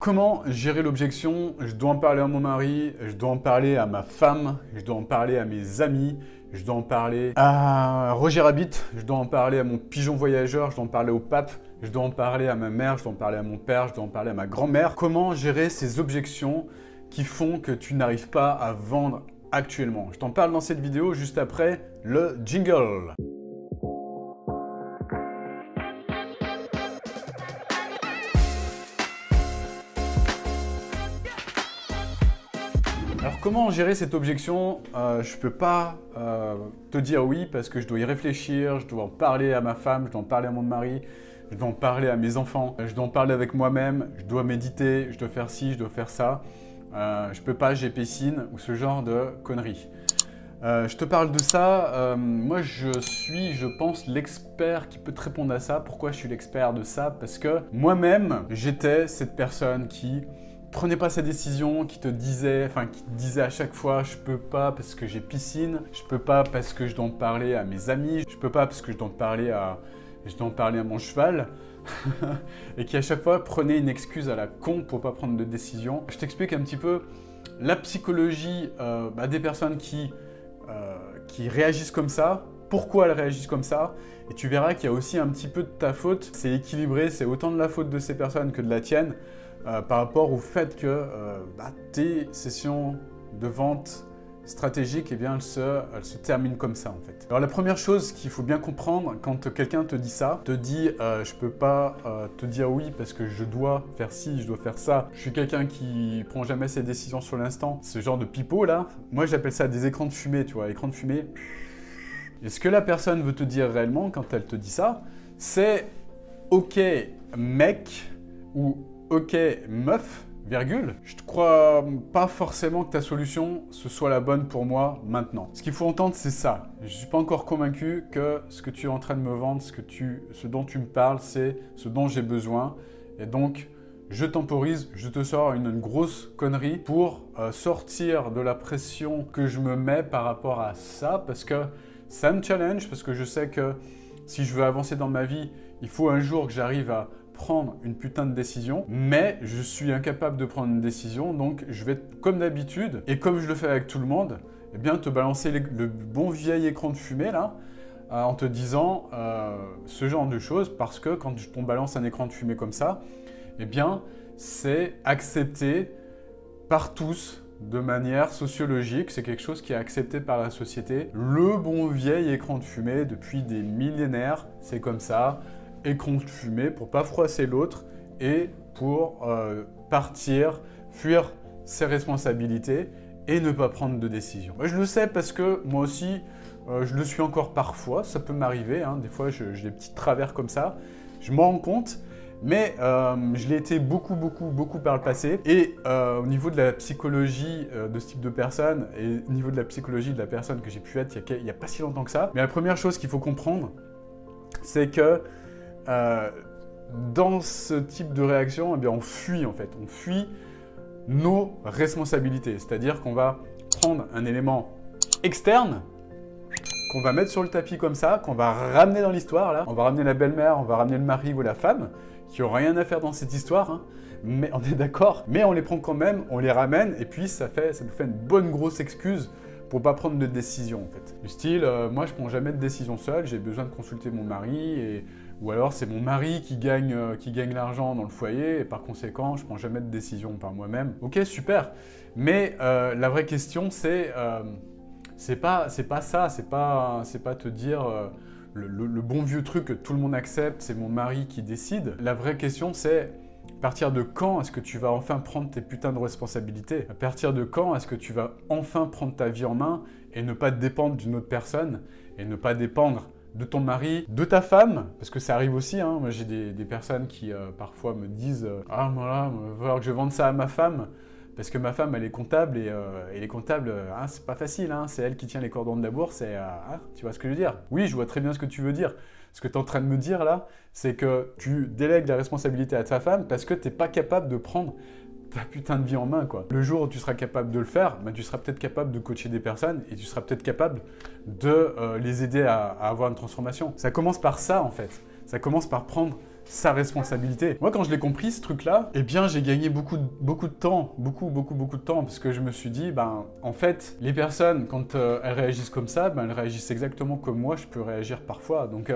Comment gérer l'objection? Je dois en parler à mon mari, je dois en parler à ma femme, je dois en parler à mes amis, je dois en parler à Roger Rabbit, je dois en parler à mon pigeon voyageur, je dois en parler au pape, je dois en parler à ma mère, je dois en parler à mon père, je dois en parler à ma grand-mère. Comment gérer ces objections qui font que tu n'arrives pas à vendre actuellement? Je t'en parle dans cette vidéo juste après le jingle. Alors comment gérer cette objection? Je peux pas te dire oui parce que je dois y réfléchir, je dois en parler à ma femme, je dois en parler à mon mari, je dois en parler à mes enfants, je dois en parler avec moi-même, je dois méditer, je dois faire ci, je dois faire ça. Je peux pas, j'ai piscine ou ce genre de conneries. Je te parle de ça, moi je suis, je pense, l'expert qui peut te répondre à ça. Pourquoi je suis l'expert de ça? Parce que moi-même, j'étais cette personne qui prenait pas sa décision, qui te disait à chaque fois je peux pas parce que j'ai piscine, je peux pas parce que je dois en parler à mes amis, je peux pas parce que je dois en parler à mon cheval et qui à chaque fois prenait une excuse à la con pour pas prendre de décision. Je t'explique un petit peu la psychologie des personnes qui réagissent comme ça, pourquoi elles réagissent comme ça, et tu verras qu'il y a aussi un petit peu de ta faute. C'est équilibré, c'est autant de la faute de ces personnes que de la tienne. Par rapport au fait que tes sessions de vente stratégiques, eh bien, elles se terminent comme ça en fait. Alors la première chose qu'il faut bien comprendre quand quelqu'un te dit ça, te dit je peux pas te dire oui parce que je dois faire ci, je dois faire ça, je suis quelqu'un qui prend jamais ses décisions sur l'instant, ce genre de pipeau là, moi j'appelle ça des écrans de fumée, tu vois, écran de fumée. Et ce que la personne veut te dire réellement quand elle te dit ça, c'est ok mec ou ok meuf, virgule, je ne crois pas forcément que ta solution ce soit la bonne pour moi maintenant. Ce qu'il faut entendre, c'est ça. Je ne suis pas encore convaincu que ce que tu es en train de me vendre, ce dont tu me parles, c'est ce dont j'ai besoin. Et donc, je temporise, je te sors une grosse connerie pour sortir de la pression que je me mets par rapport à ça, parce que ça me challenge, parce que je sais que si je veux avancer dans ma vie, il faut un jour que j'arrive à prendre une putain de décision, mais je suis incapable de prendre une décision, donc je vais, comme d'habitude, et comme je le fais avec tout le monde, eh bien te balancer le bon vieil écran de fumée là, en te disant ce genre de choses, parce que quand on balance un écran de fumée comme ça, eh bien c'est accepté par tous de manière sociologique, c'est quelque chose qui est accepté par la société. Le bon vieil écran de fumée, depuis des millénaires, c'est comme ça. Écran de fumée pour pas froisser l'autre et pour partir, fuir ses responsabilités et ne pas prendre de décision. Moi, je le sais parce que moi aussi, je le suis encore parfois, ça peut m'arriver, hein, des fois j'ai des petits travers comme ça, je m'en rends compte, mais je l'ai été beaucoup par le passé. Et au niveau de la psychologie de ce type de personne et au niveau de la psychologie de la personne que j'ai pu être il n'y a pas si longtemps que ça, mais la première chose qu'il faut comprendre, c'est que dans ce type de réaction, eh bien, on fuit en fait, on fuit nos responsabilités. C'est-à-dire qu'on va prendre un élément externe, qu'on va mettre sur le tapis comme ça, qu'on va ramener dans l'histoire là. On va ramener la belle-mère, on va ramener le mari ou la femme, qui n'ont rien à faire dans cette histoire, hein. Mais on est d'accord. Mais on les prend quand même, on les ramène, et puis ça nous fait une bonne grosse excuse pour pas prendre de décision en fait. Du style, moi je prends jamais de décision seul, j'ai besoin de consulter mon mari, ou alors c'est mon mari qui gagne l'argent dans le foyer, et par conséquent je prends jamais de décision par moi-même. Ok, super, mais la vraie question c'est pas ça, c'est pas te dire le bon vieux truc que tout le monde accepte, c'est mon mari qui décide. La vraie question c'est à partir de quand est-ce que tu vas enfin prendre tes putains de responsabilités? À partir de quand est-ce que tu vas enfin prendre ta vie en main et ne pas dépendre d'une autre personne et ne pas dépendre de ton mari, de ta femme? Parce que ça arrive aussi, hein. Moi j'ai des personnes qui parfois me disent ah voilà, il va falloir que je vende ça à ma femme parce que ma femme elle est comptable et les comptables, c'est pas facile, hein. C'est elle qui tient les cordons de la bourse et tu vois ce que je veux dire? Oui, je vois très bien ce que tu veux dire. Ce que tu es en train de me dire là, c'est que tu délègues la responsabilité à ta femme parce que tu n'es pas capable de prendre ta putain de vie en main, quoi. Le jour où tu seras capable de le faire, tu seras peut-être capable de coacher des personnes et tu seras peut-être capable de les aider à avoir une transformation. Ça commence par ça, en fait. Ça commence par prendre sa responsabilité. Moi, quand je l'ai compris, ce truc-là, eh bien, j'ai gagné beaucoup de temps, beaucoup de temps, parce que je me suis dit, ben, en fait, les personnes, quand elles réagissent comme ça, ben, elles réagissent exactement comme moi, je peux réagir parfois. Donc,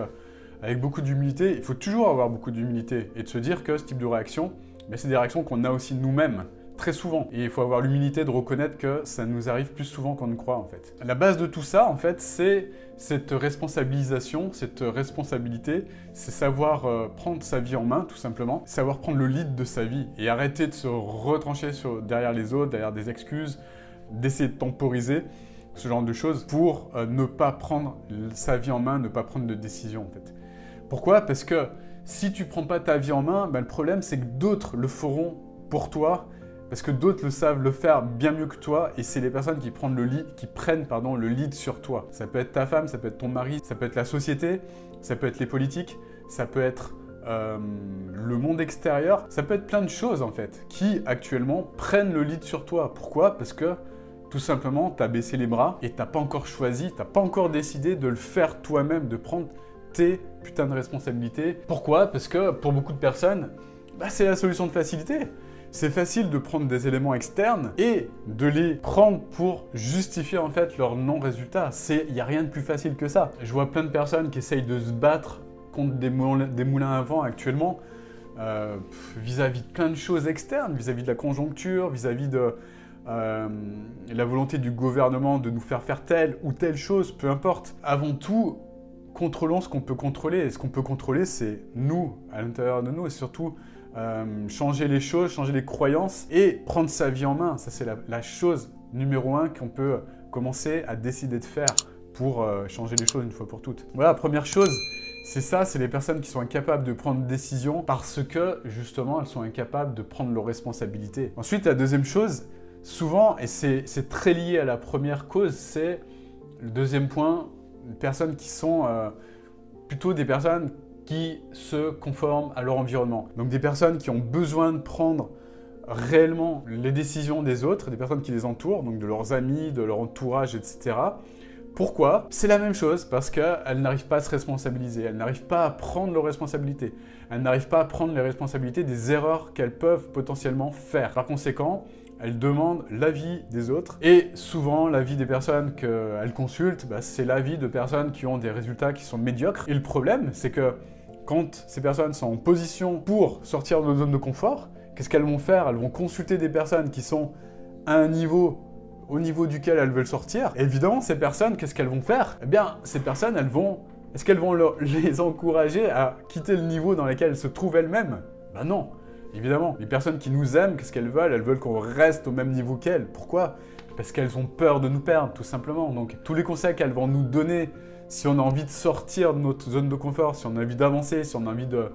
avec beaucoup d'humilité, il faut toujours avoir beaucoup d'humilité et de se dire que ce type de réaction, ben, c'est des réactions qu'on a aussi nous-mêmes. Très souvent. Et il faut avoir l'humilité de reconnaître que ça nous arrive plus souvent qu'on ne croit, en fait. La base de tout ça, en fait, c'est cette responsabilisation, cette responsabilité, c'est savoir prendre sa vie en main, tout simplement, savoir prendre le lead de sa vie et arrêter de se retrancher derrière les autres, derrière des excuses, d'essayer de temporiser, ce genre de choses, pour ne pas prendre sa vie en main, ne pas prendre de décision, en fait. Pourquoi? Parce que si tu ne prends pas ta vie en main, ben, le problème, c'est que d'autres le feront pour toi, parce que d'autres le savent le faire bien mieux que toi, et c'est les personnes qui prennent le lead sur toi. Ça peut être ta femme, ça peut être ton mari, ça peut être la société, ça peut être les politiques, ça peut être le monde extérieur, ça peut être plein de choses en fait, qui actuellement prennent le lead sur toi. Pourquoi? Parce que tout simplement, tu as baissé les bras et tu n'as pas encore choisi, tu n'as pas encore décidé de le faire toi-même, de prendre tes putains de responsabilités. Pourquoi? Parce que pour beaucoup de personnes, bah, c'est la solution de facilité. C'est facile de prendre des éléments externes et de les prendre pour justifier en fait leur non-résultat. Il n'y a rien de plus facile que ça. Je vois plein de personnes qui essayent de se battre contre des moulins à vent actuellement vis-à-vis de plein de choses externes, vis-à-vis de la conjoncture, vis-à-vis de la volonté du gouvernement de nous faire telle ou telle chose, peu importe. Avant tout, contrôlons ce qu'on peut contrôler. Et ce qu'on peut contrôler, c'est nous, à l'intérieur de nous, et surtout changer les choses, changer les croyances et prendre sa vie en main. Ça, c'est la chose numéro 1 qu'on peut commencer à décider de faire pour changer les choses une fois pour toutes. Voilà, première chose, c'est ça, c'est les personnes qui sont incapables de prendre des décisions parce que, justement, elles sont incapables de prendre leurs responsabilités. Ensuite, la deuxième chose, souvent, et c'est très lié à la première cause, c'est le deuxième point, les personnes qui sont plutôt des personnes qui se conforment à leur environnement. Donc des personnes qui ont besoin de prendre réellement les décisions des autres, des personnes qui les entourent, donc de leurs amis, de leur entourage, etc. Pourquoi? C'est la même chose, parce qu'elles n'arrivent pas à se responsabiliser, elles n'arrivent pas à prendre leurs responsabilités, elles n'arrivent pas à prendre les responsabilités des erreurs qu'elles peuvent potentiellement faire. Par conséquent, elles demandent l'avis des autres et souvent l'avis des personnes qu'elles consultent, bah, c'est l'avis de personnes qui ont des résultats qui sont médiocres. Et le problème, c'est que quand ces personnes sont en position pour sortir de leur zone de confort, qu'est-ce qu'elles vont faire? Elles vont consulter des personnes qui sont à un niveau au niveau duquel elles veulent sortir. Et évidemment, ces personnes, qu'est-ce qu'elles vont faire? Eh bien, ces personnes, est-ce qu'elles vont les encourager à quitter le niveau dans lequel elles se trouvent elles-mêmes? Ben non, évidemment. Les personnes qui nous aiment, qu'est-ce qu'elles veulent? Elles veulent qu'on reste au même niveau qu'elles. Pourquoi? Parce qu'elles ont peur de nous perdre, tout simplement. Donc, tous les conseils qu'elles vont nous donner, si on a envie de sortir de notre zone de confort, si on a envie d'avancer, si on a envie de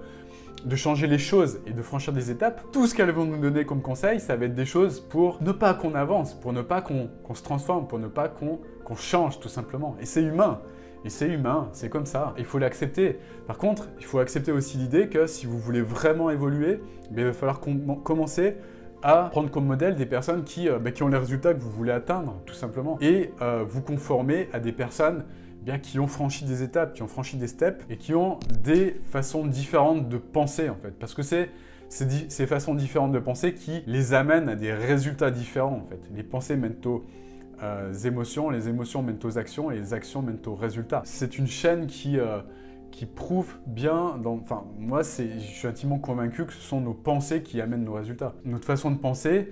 changer les choses et de franchir des étapes, tout ce qu'elles vont nous donner comme conseil, ça va être des choses pour ne pas qu'on avance, pour ne pas qu'on se transforme, pour ne pas qu'on change, tout simplement. Et c'est humain. Et c'est humain, c'est comme ça, il faut l'accepter. Par contre, il faut accepter aussi l'idée que si vous voulez vraiment évoluer, il va falloir commencer à prendre comme modèle des personnes qui ont les résultats que vous voulez atteindre, tout simplement. Et vous conformer à des personnes qui ont franchi des étapes, qui ont franchi des steps et qui ont des façons différentes de penser, en fait. Parce que c'est ces façons différentes de penser qui les amènent à des résultats différents, en fait. Les pensées mènent aux émotions, les émotions mènent aux actions et les actions mènent aux résultats. C'est une chaîne qui prouve bien, moi je suis intimement convaincu que ce sont nos pensées qui amènent nos résultats. Notre façon de penser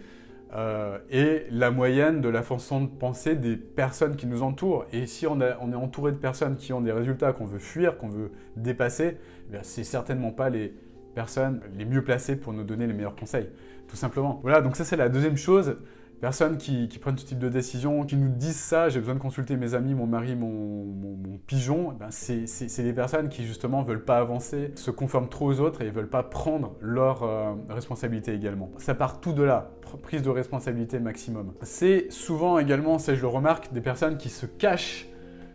est la moyenne de la façon de penser des personnes qui nous entourent. Et si on est entouré de personnes qui ont des résultats qu'on veut fuir, qu'on veut dépasser, c'est certainement pas les personnes les mieux placées pour nous donner les meilleurs conseils, tout simplement. Voilà, donc ça c'est la deuxième chose. Personnes qui prennent ce type de décision, qui nous disent ça, j'ai besoin de consulter mes amis, mon mari, mon pigeon, c'est des personnes qui justement veulent pas avancer, se conforment trop aux autres et veulent pas prendre leurs responsabilités également. Ça part tout de là, prise de responsabilité maximum. C'est souvent également, ça je le remarque, des personnes qui se cachent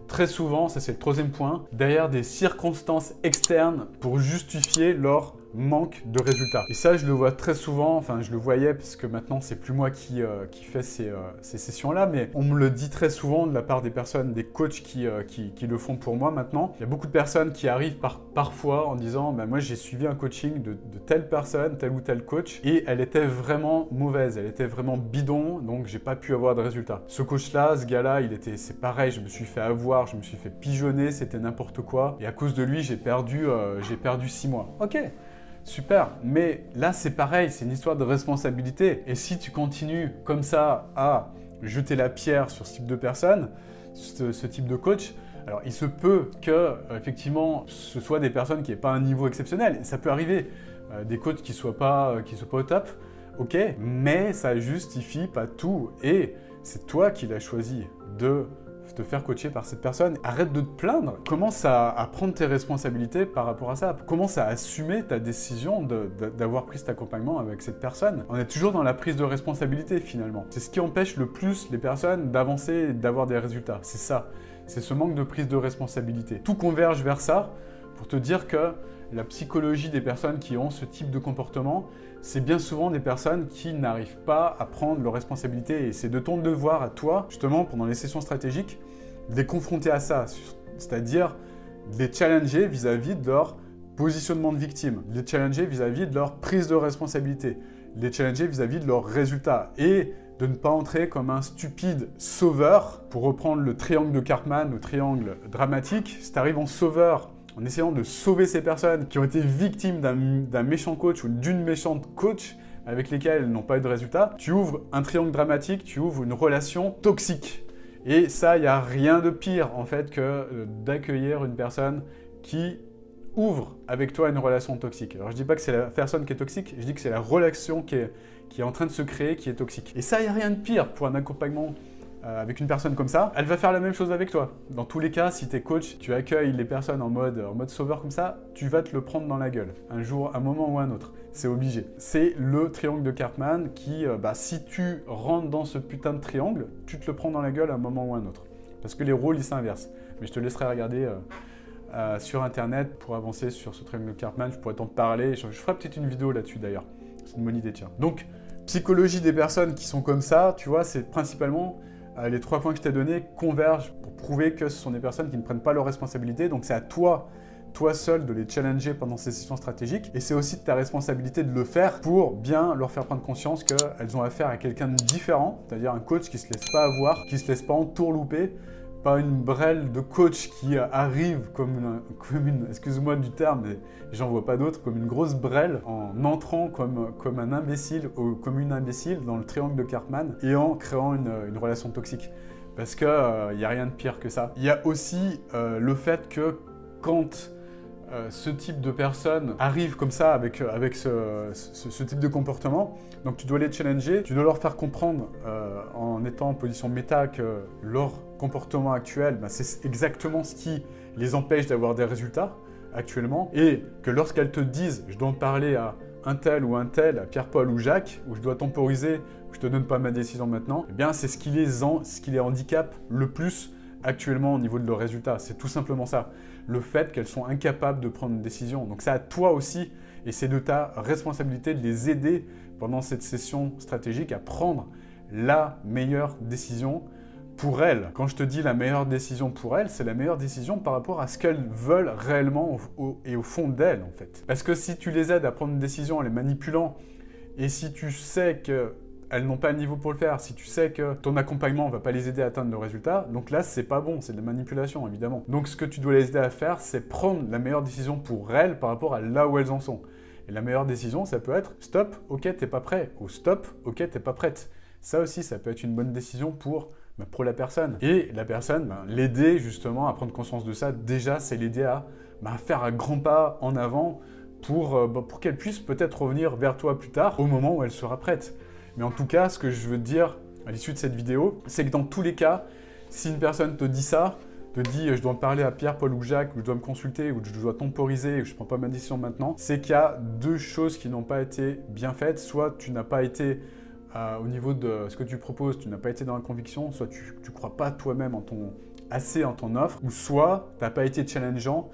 très souvent, ça c'est le troisième point, derrière des circonstances externes pour justifier leur manque de résultats. Et ça, je le vois très souvent, enfin je le voyais parce que maintenant c'est plus moi qui fais ces sessions-là, mais on me le dit très souvent de la part des personnes, des coachs qui le font pour moi maintenant. Il y a beaucoup de personnes qui arrivent parfois en disant bah, « moi j'ai suivi un coaching de telle personne, tel ou tel coach, et elle était vraiment mauvaise, elle était vraiment bidon, donc j'ai pas pu avoir de résultats. » Ce coach-là, ce gars-là, c'est pareil, je me suis fait avoir, je me suis fait pigeonner, c'était n'importe quoi, et à cause de lui, j'ai perdu 6 mois. Ok. Super, mais là c'est pareil, c'est une histoire de responsabilité. Et si tu continues comme ça à jeter la pierre sur ce type de personne, ce type de coach, alors il se peut que effectivement ce soit des personnes qui n'aient pas un niveau exceptionnel. Ça peut arriver, des coachs qui soient pas au top, ok, mais ça justifie pas tout. Et c'est toi qui l'as choisi de te faire coacher par cette personne. Arrête de te plaindre. Commence à prendre tes responsabilités par rapport à ça. Commence à assumer ta décision d'avoir pris cet accompagnement avec cette personne. On est toujours dans la prise de responsabilité finalement. C'est ce qui empêche le plus les personnes d'avancer et d'avoir des résultats. C'est ça. C'est ce manque de prise de responsabilité. Tout converge vers ça pour te dire que la psychologie des personnes qui ont ce type de comportement, c'est bien souvent des personnes qui n'arrivent pas à prendre leurs responsabilités. Et c'est de ton devoir à toi, justement, pendant les sessions stratégiques, de les confronter à ça. C'est-à-dire de les challenger vis-à-vis de leur positionnement de victime, de les challenger vis-à-vis de leur prise de responsabilité, de les challenger vis-à-vis de leurs résultats. Et de ne pas entrer comme un stupide sauveur. Pour reprendre le triangle de Karpman, le triangle dramatique, si tu arrives en sauveur, en essayant de sauver ces personnes qui ont été victimes d'un méchant coach ou d'une méchante coach avec lesquelles elles n'ont pas eu de résultat, tu ouvres un triangle dramatique, tu ouvres une relation toxique. Et ça, il n'y a rien de pire en fait que d'accueillir une personne qui ouvre avec toi une relation toxique. Alors je dis pas que c'est la personne qui est toxique, je dis que c'est la relation qui est en train de se créer qui est toxique. Et ça, il n'y a rien de pire pour un accompagnement avec une personne comme ça. Elle va faire la même chose avec toi. Dans tous les cas, si tu es coach, tu accueilles les personnes en mode sauveur comme ça, tu vas te le prendre dans la gueule. Un jour, un moment ou un autre. C'est obligé. C'est le triangle de Karpman qui, si tu rentres dans ce putain de triangle, tu te le prends dans la gueule à un moment ou un autre. Parce que les rôles, ils s'inversent. Mais je te laisserai regarder sur Internet pour avancer sur ce triangle de Karpman. Je pourrais t'en parler. Je ferai peut-être une vidéo là-dessus d'ailleurs. C'est une bonne idée, tiens. Donc, psychologie des personnes qui sont comme ça, tu vois, c'est principalement les 3 points que je t'ai donnés convergent pour prouver que ce sont des personnes qui ne prennent pas leurs responsabilités. Donc, c'est à toi seul de les challenger pendant ces sessions stratégiques. Et c'est aussi de ta responsabilité de le faire pour bien leur faire prendre conscience qu'elles ont affaire à quelqu'un de différent, c'est-à-dire un coach qui ne se laisse pas avoir, qui ne se laisse pas entourlouper, pas une brêle de coach qui arrive comme une excuse-moi du terme, mais j'en vois pas d'autre, comme une grosse brêle en entrant comme un imbécile ou comme une imbécile dans le triangle de Karpman et en créant une relation toxique. Parce qu'il n'y a rien de pire que ça. Il y a aussi le fait que quand ce type de personne arrive comme ça avec ce type de comportement, donc tu dois les challenger, tu dois leur faire comprendre en étant en position méta que leur comportement actuel, c'est exactement ce qui les empêche d'avoir des résultats actuellement, et que lorsqu'elles te disent « je dois en parler à un tel ou un tel, à Pierre-Paul ou Jacques, ou je dois temporiser, ou je te donne pas ma décision maintenant », eh bien c'est ce qui les handicape le plus actuellement au niveau de leurs résultats. C'est tout simplement ça. Le fait qu'elles sont incapables de prendre une décision. Donc c'est à toi aussi, et c'est de ta responsabilité de les aider pendant cette session stratégique à prendre la meilleure décision pour elles. Quand je te dis la meilleure décision pour elles, c'est la meilleure décision par rapport à ce qu'elles veulent réellement et au fond d'elles en fait. Parce que si tu les aides à prendre une décision en les manipulant, et si tu sais que elles n'ont pas le niveau pour le faire, si tu sais que ton accompagnement ne va pas les aider à atteindre le résultat, donc là, c'est pas bon, c'est de la manipulation, évidemment. Donc, ce que tu dois les aider à faire, c'est prendre la meilleure décision pour elles par rapport à là où elles en sont. Et la meilleure décision, ça peut être « stop, ok, t'es pas prêt » ou « stop, ok, t'es pas prête ». Ça aussi, ça peut être une bonne décision pour la personne. Et la personne, l'aider justement à prendre conscience de ça, déjà, c'est l'aider à faire un grand pas en avant pour qu'elle puisse peut-être revenir vers toi plus tard, au moment où elle sera prête. Mais en tout cas, ce que je veux te dire à l'issue de cette vidéo, c'est que dans tous les cas, si une personne te dit ça, te dit je dois me parler à Pierre, Paul ou Jacques, ou je dois me consulter, ou je dois temporiser, ou je ne prends pas ma décision maintenant, c'est qu'il y a 2 choses qui n'ont pas été bien faites. Soit tu n'as pas été au niveau de ce que tu proposes, tu n'as pas été dans la conviction, soit tu ne crois pas toi-même assez en ton offre, ou soit tu n'as pas été challengeant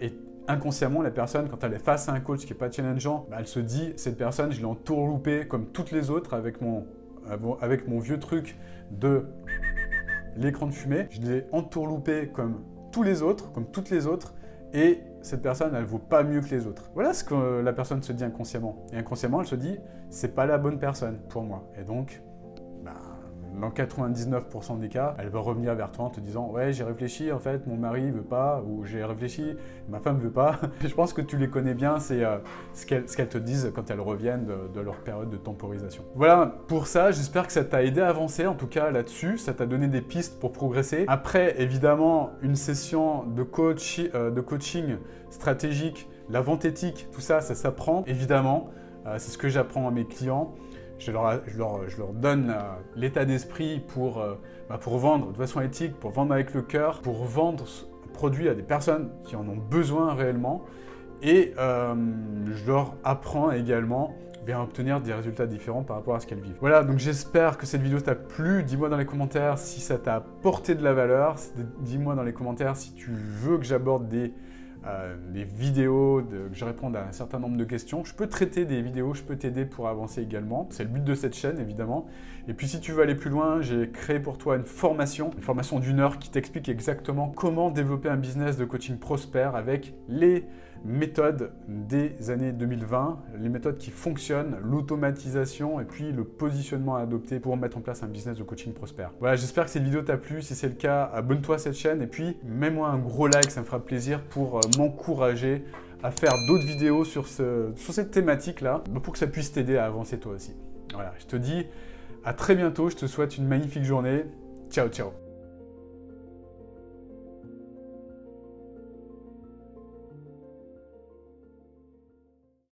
et inconsciemment, la personne, quand elle est face à un coach qui n'est pas challengeant, elle se dit, cette personne, je l'ai entourloupée comme toutes les autres avec mon vieux truc de l'écran de fumée. Je l'ai entourloupée comme tous les autres, comme toutes les autres, et cette personne, elle vaut pas mieux que les autres. Voilà ce que la personne se dit inconsciemment. Et inconsciemment, elle se dit, c'est pas la bonne personne pour moi. Et donc, dans 99% des cas, elle va revenir vers toi en te disant « Ouais, j'ai réfléchi, en fait, mon mari veut pas » ou « J'ai réfléchi, ma femme veut pas ». Je pense que tu les connais bien, c'est ce qu'elles te disent quand elles reviennent de leur période de temporisation. Voilà, pour ça, j'espère que ça t'a aidé à avancer, en tout cas là-dessus. Ça t'a donné des pistes pour progresser. Après, évidemment, une session de coaching stratégique, la vente éthique, tout ça, ça s'apprend, évidemment. C'est ce que j'apprends à mes clients. Je leur donne l'état d'esprit pour vendre de façon éthique, pour vendre avec le cœur, pour vendre un produit à des personnes qui en ont besoin réellement. Et je leur apprends également à obtenir des résultats différents par rapport à ce qu'elles vivent. Voilà, donc j'espère que cette vidéo t'a plu. Dis-moi dans les commentaires si ça t'a apporté de la valeur. Dis-moi dans les commentaires si tu veux que j'aborde des vidéos, que je réponde à un certain nombre de questions. Je peux traiter des vidéos, je peux t'aider pour avancer également. C'est le but de cette chaîne, évidemment. Et puis, si tu veux aller plus loin, j'ai créé pour toi une formation d'1 heure qui t'explique exactement comment développer un business de coaching prospère avec les méthodes des années 2020, les méthodes qui fonctionnent, l'automatisation et puis le positionnement à adopter pour mettre en place un business de coaching prospère. Voilà, j'espère que cette vidéo t'a plu. Si c'est le cas, abonne-toi à cette chaîne et puis mets-moi un gros like, ça me fera plaisir pour m'encourager à faire d'autres vidéos sur cette thématique-là pour que ça puisse t'aider à avancer toi aussi. Voilà, je te dis à très bientôt, je te souhaite une magnifique journée. Ciao, ciao.